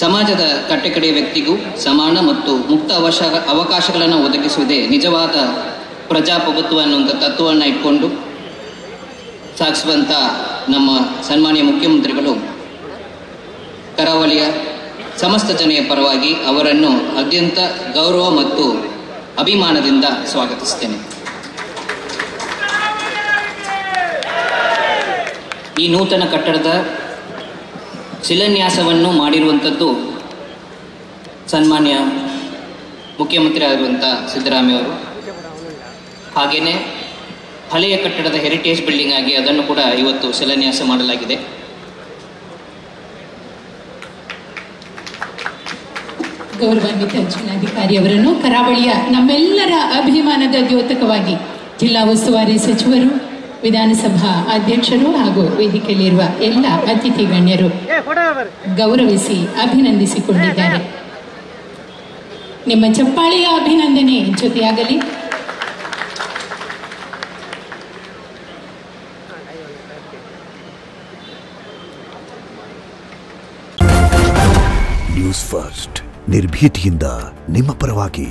ಸಮಾಜದ ಕಟ್ಟಕಡೆಯ ವ್ಯಕ್ತಿಗೂ ಸಮಾನ ಮತ್ತು ಮುಕ್ತ ಅವಕಾಶಗಳನ್ನು ಒದಗಿಸುವುದೇ ನಿಜವಾದ ಪ್ರಜಾಪ್ರಭುತ್ವ ಅನ್ನುವಂಥ ತತ್ವವನ್ನು ಇಟ್ಕೊಂಡು ಸಾಗಿಸುವಂಥ ನಮ್ಮ ಸನ್ಮಾನ್ಯ ಮುಖ್ಯಮಂತ್ರಿಗಳು ಕರಾವಳಿಯ ಸಮಸ್ತ ಜನತೆಯ ಪರವಾಗಿ ಅವರನ್ನು ಅತ್ಯಂತ ಗೌರವ ಮತ್ತು ಅಭಿಮಾನದಿಂದ ಸ್ವಾಗತಿಸ್ತೇನೆ. ಈ ನೂತನ ಕಟ್ಟಡದ ಶಿಲಾನ್ಯಾಸವನ್ನು ಮಾಡಿರುವಂಥದ್ದು ಸನ್ಮಾನ್ಯ ಮುಖ್ಯಮಂತ್ರಿ ಆಗಿರುವಂಥ ಸಿದ್ದರಾಮಯ್ಯ ಅವರು. ಹಾಗೆಯೇ ಹಳೆಯ ಕಟ್ಟಡದ ಹೆರಿಟೇಜ್ ಬಿಲ್ಡಿಂಗ್ ಆಗಿ ಅದನ್ನು ಕೂಡ ಇವತ್ತು ಶಿಲಾನ್ಯಾಸ ಮಾಡಲಾಗಿದೆ. ಗೌರವಾನ್ವಿತ ಜಿಲ್ಲಾಧಿಕಾರಿಯವರನ್ನು ಕರಾವಳಿಯ ನಮ್ಮೆಲ್ಲರ ಅಭಿಮಾನದ ದ್ಯೋತಕವಾಗಿ ಜಿಲ್ಲಾ ಉಸ್ತುವಾರಿ ಸಚಿವರು, ವಿಧಾನಸಭಾ ಅಧ್ಯಕ್ಷರು ಹಾಗೂ ವೇದಿಕೆಯಲ್ಲಿರುವ ಎಲ್ಲ ಅತಿಥಿ ಗಣ್ಯರು ಗೌರವಿಸಿ ಅಭಿನಂದಿಸಿಕೊಂಡಿದ್ದಾರೆ. ನಿಮ್ಮ ಚಪ್ಪಾಳೆಯ ಅಭಿನಂದನೆ ಜೊತೆಯಾಗಲಿ. ನ್ಯೂಸ್ ಫಸ್ಟ್ ನಿರ್ಭೀತಿಯಿಂದ ನಿಮ್ಮ ಪರವಾಗಿ.